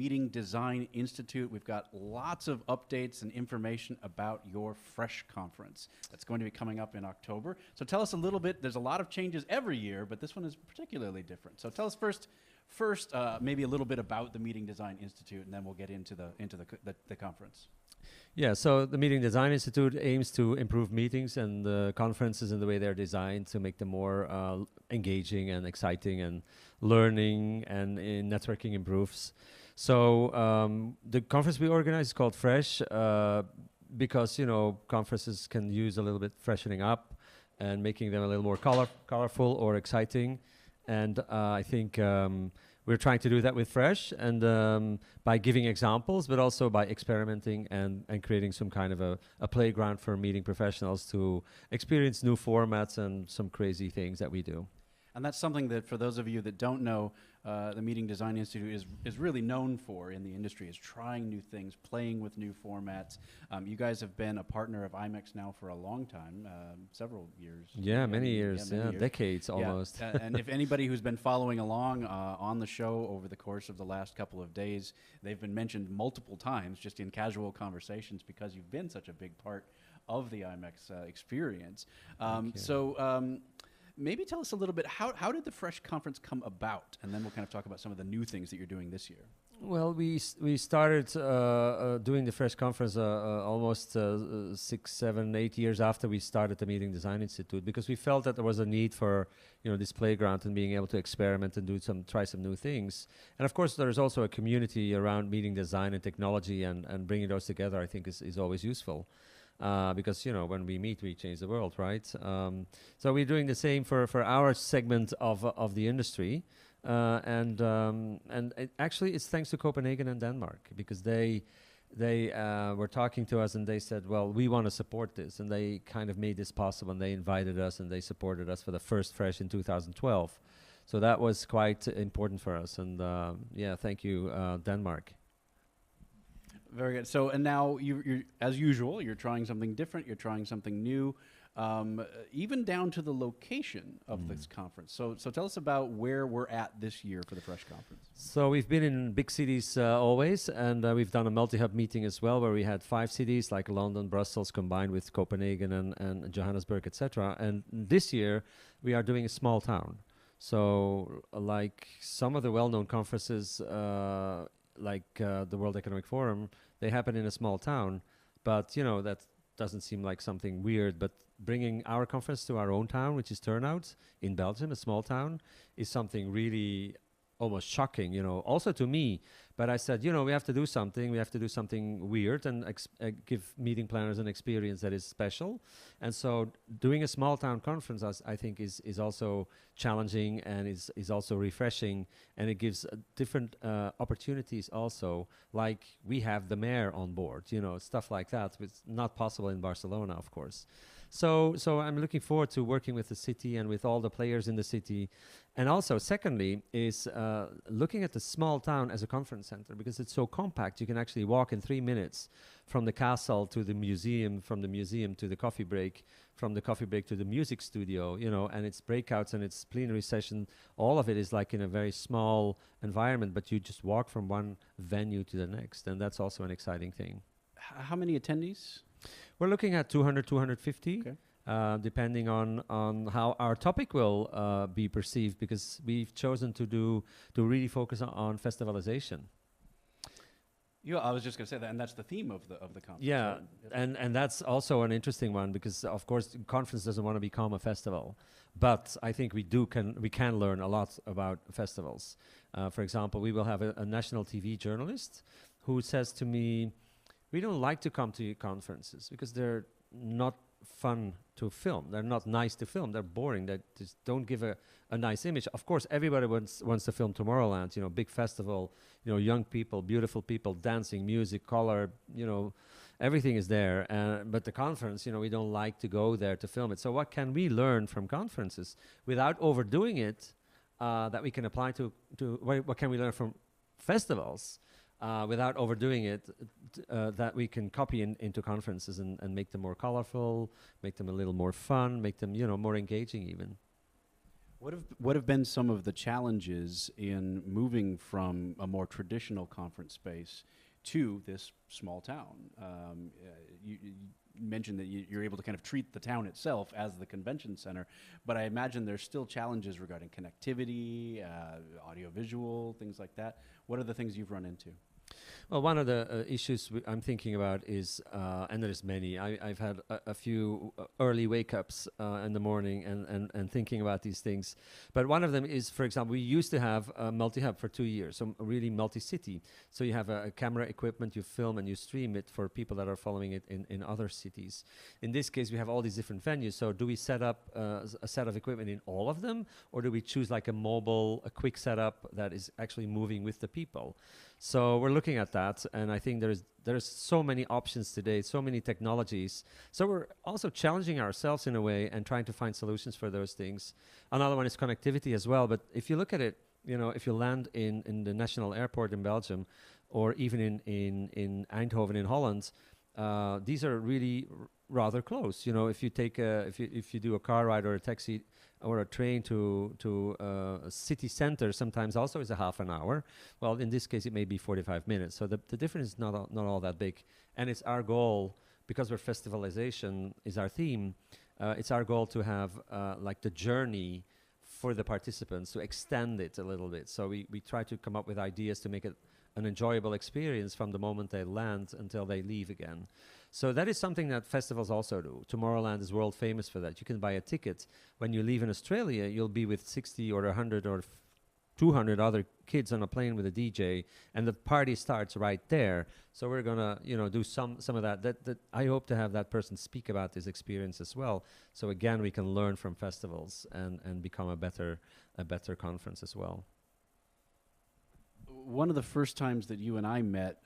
Meeting Design Institute. We've got lots of updates and information about your Fresh conference that's going to be coming up in October. So tell us a little bit. There's a lot of changes every year, but this one is particularly different. So tell us first, maybe a little bit about the Meeting Design Institute, and then we'll get into the conference. Yeah, so the Meeting Design Institute aims to improve meetings and conferences in the way they're designed to make them more engaging and exciting, and learning and networking improves. So the conference we organize is called Fresh because, you know, conferences can use a little bit freshening up and making them a little more colorful or exciting. And I think we're trying to do that with Fresh, and by giving examples, but also by experimenting and creating some kind of a playground for meeting professionals to experience new formats and some crazy things that we do. And that's something that, for those of you that don't know, the Meeting Design Institute is really known for in the industry, is trying new things, playing with new formats. You guys have been a partner of IMEX now for a long time, several years. Yeah, many years, decades almost. And if anybody who's been following along on the show over the course of the last couple of days, they've been mentioned multiple times just in casual conversations because you've been such a big part of the IMEX experience. Maybe tell us a little bit, how did the Fresh conference come about? And then we'll kind of talk about some of the new things that you're doing this year. Well, we started doing the Fresh conference almost 6, 7, 8 years after we started the Meeting Design Institute, because we felt that there was a need for, you know, this playground and being able to experiment and try some new things. And of course, there's also a community around meeting design and technology, and bringing those together, I think, is always useful. Because, you know, when we meet, we change the world, right? So we're doing the same for our segment of the industry. And actually, it's thanks to Copenhagen and Denmark, because they were talking to us and they said, well, we want to support this. And they kind of made this possible, and they invited us and they supported us for the first Fresh in 2012. So that was quite important for us. And yeah, thank you, Denmark. Very good. So, and now you're, as usual, you're trying something different. You're trying something new, even down to the location of this conference. So tell us about where we're at this year for the Fresh conference. So we've been in big cities always, and we've done a multi-hub meeting as well, where we had 5 cities like London, Brussels, combined with Copenhagen and Johannesburg, etc. And this year we are doing a small town. So like some of the well-known conferences, like the World Economic Forum, they happen in a small town, but you know, that doesn't seem like something weird. But bringing our conference to our own town, which is Turnhout in Belgium, a small town, is something really almost shocking, you know, also to me. But I said, you know, we have to do something. We have to do something weird and give meeting planners an experience that is special. And so doing a small town conference, I think, is also challenging, and is also refreshing. And it gives different opportunities also, like we have the mayor on board, you know, stuff like that, which is not possible in Barcelona, of course. So I'm looking forward to working with the city and with all the players in the city. And also, secondly, is looking at the small town as a conference center, because it's so compact. You can actually walk in 3 minutes from the castle to the museum, from the museum to the coffee break, from the coffee break to the music studio, you know, and its breakouts and its plenary session. All of it is like in a very small environment, but you just walk from one venue to the next. And that's also an exciting thing. How many attendees? We're looking at 200, 250. Okay. Depending on how our topic will be perceived, because we've chosen to really focus on festivalization. Yeah, I was just going to say that, and that's the theme of the conference. Yeah, right? and that's also an interesting one, because of course the conference doesn't want to become a festival, but I think we can learn a lot about festivals. For example, we will have a national TV journalist who says to me, we don't like to come to conferences because they're not fun to film. They're not nice to film. They're boring. They just don't give a nice image. Of course, everybody wants to film Tomorrowland, you know, big festival, you know, young people, beautiful people, dancing, music, color, you know, everything is there. But the conference, you know, we don't like to go there to film it. So what can we learn from conferences without overdoing it, that we can apply to what can we learn from festivals? Without overdoing it, that we can copy into conferences and make them more colorful, make them a little more fun, make them, you know, more engaging even. What have been some of the challenges in moving from a more traditional conference space to this small town? You mentioned that you're able to kind of treat the town itself as the convention center, but I imagine there's still challenges regarding connectivity, audiovisual, things like that. What are the things you've run into? Well, one of the issues I'm thinking about is, and there's many. I've had a few early wake-ups in the morning and thinking about these things. But one of them is, for example, we used to have a multi-hub for 2 years, so really multi-city. So you have a camera equipment, you film and you stream it for people that are following it in other cities. In this case, we have all these different venues. So do we set up a set of equipment in all of them, or do we choose like a quick setup that is actually moving with the people? So we're looking at that, and I think there's so many options today, so many technologies. So we're also challenging ourselves in a way and trying to find solutions for those things. Another one is connectivity as well. But if you look at it, if you land in the national airport in Belgium, or even in Eindhoven in Holland, these are really rather close. If you take if you do a car ride or a taxi or a train to a city center, sometimes also is a half an hour. Well, in this case, it may be 45 minutes. So the difference is not all that big. And it's our goal, because we're festivalization is our theme, it's our goal to have like the journey for the participants, to extend it a little bit. So we try to come up with ideas to make it an enjoyable experience from the moment they land until they leave again. So that is something that festivals also do. Tomorrowland is world famous for that. You can buy a ticket. When you leave in Australia, you'll be with 60 or 100 or 200 other kids on a plane with a DJ, and the party starts right there. So we're gonna, do some of that. That I hope to have that person speak about this experience as well. So again, we can learn from festivals and become a better conference as well. One of the first times that you and I met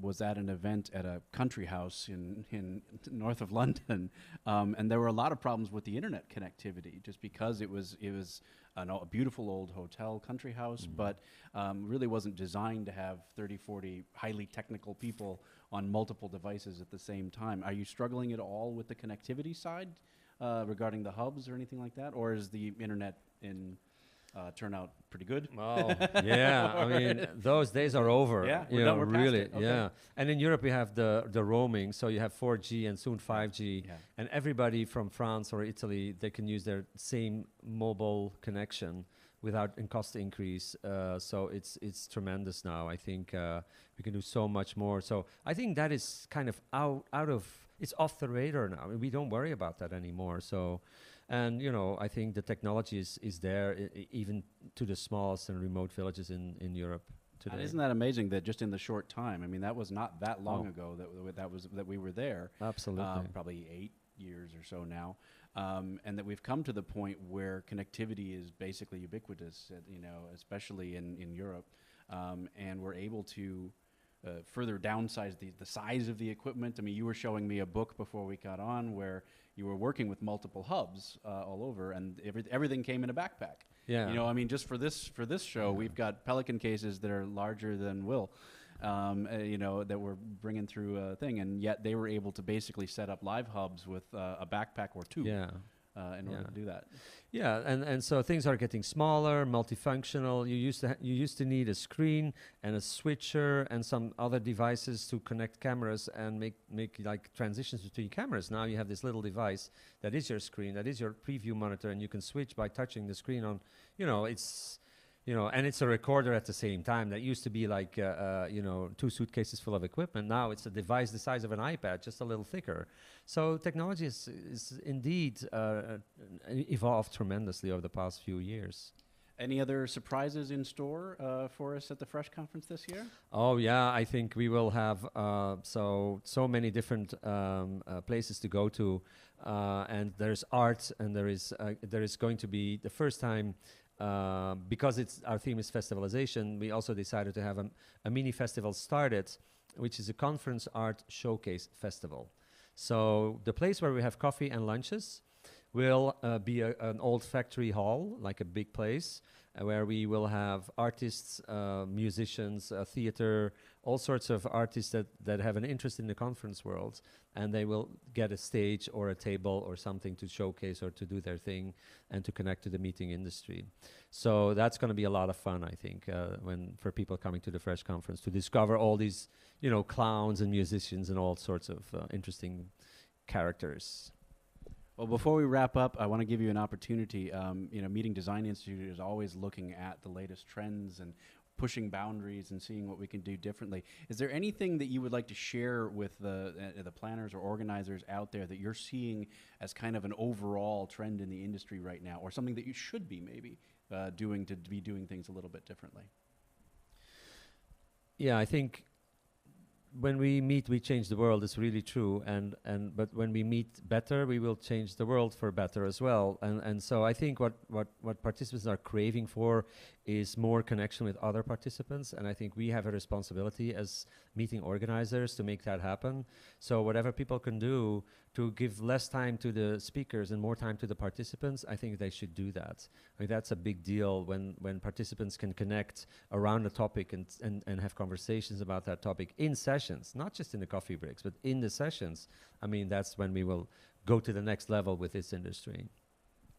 was at an event at a country house in north of London, and there were a lot of problems with the internet connectivity, just because it was a beautiful old hotel country house, but really wasn't designed to have 30, 40 highly technical people on multiple devices at the same time. Are you struggling at all with the connectivity side regarding the hubs or anything like that, or is the internet turn out pretty good? Oh, yeah. I mean, those days are over. Yeah, we're past really. it. Okay. Yeah. And in Europe, we have the roaming, so you have 4G and soon 5G, and everybody from France or Italy, they can use their same mobile connection without a cost increase. So it's tremendous now. I think we can do so much more. So I think that is kind of out of, it's off the radar now. I mean, we don't worry about that anymore. So. And, I think the technology is there, even to the smallest and remote villages in Europe today. And isn't that amazing that just in the short time, I mean, that was not that long ago that we were there. Absolutely. Probably 8 years or so now. And that we've come to the point where connectivity is basically ubiquitous, especially in Europe. And we're able to further downsize the size of the equipment. I mean, you were showing me a book before we got on where you were working with multiple hubs all over, and everything came in a backpack. Yeah. I mean, just for this show, we've got Pelican cases that are larger than Will, that we're bringing through a thing, and yet they were able to basically set up live hubs with a backpack or two. Yeah. In order to do that. Yeah, and so things are getting smaller, multifunctional. You used to need a screen and a switcher and some other devices to connect cameras and make like transitions between cameras. Now you have this little device that is your screen, that is your preview monitor, and you can switch by touching the screen on. And it's a recorder at the same time. That used to be like 2 suitcases full of equipment. Now it's a device the size of an iPad, just a little thicker. So technology is indeed evolved tremendously over the past few years. Any other surprises in store for us at the Fresh Conference this year? Oh yeah, I think we will have so many different places to go to, and there's art, and there is going to be the first time. Because our theme is festivalization, we also decided to have a mini festival started, which is a conference art showcase festival. So the place where we have coffee and lunches will be an old factory hall, like a big place, where we will have artists, musicians, theater, all sorts of artists that have an interest in the conference world, and they will get a stage or a table or something to showcase or to do their thing and to connect to the meeting industry. So that's going to be a lot of fun, I think, for people coming to the Fresh Conference to discover all these, clowns and musicians and all sorts of interesting characters. Well, before we wrap up, I want to give you an opportunity. Meeting Design Institute is always looking at the latest trends and pushing boundaries and seeing what we can do differently. Is there anything that you would like to share with the planners or organizers out there that you're seeing as kind of an overall trend in the industry right now, or something that you should be maybe doing to be doing things a little bit differently? Yeah, I think when we meet, we change the world. It's really true. But when we meet better, we will change the world for better as well. And so I think what participants are craving for is more connection with other participants. And I think we have a responsibility as meeting organizers to make that happen. So whatever people can do to give less time to the speakers and more time to the participants, I think they should do that. I mean, that's a big deal when participants can connect around a topic and have conversations about that topic in sessions, not just in the coffee breaks, but in the sessions. I mean, that's when we will go to the next level with this industry.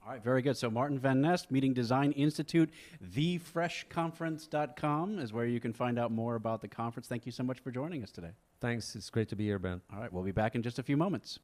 All right, very good. So Maarten Vanneste, Meeting Design Institute, thefreshconference.com is where you can find out more about the conference. Thank you so much for joining us today. Thanks. It's great to be here, Ben. All right, we'll be back in just a few moments.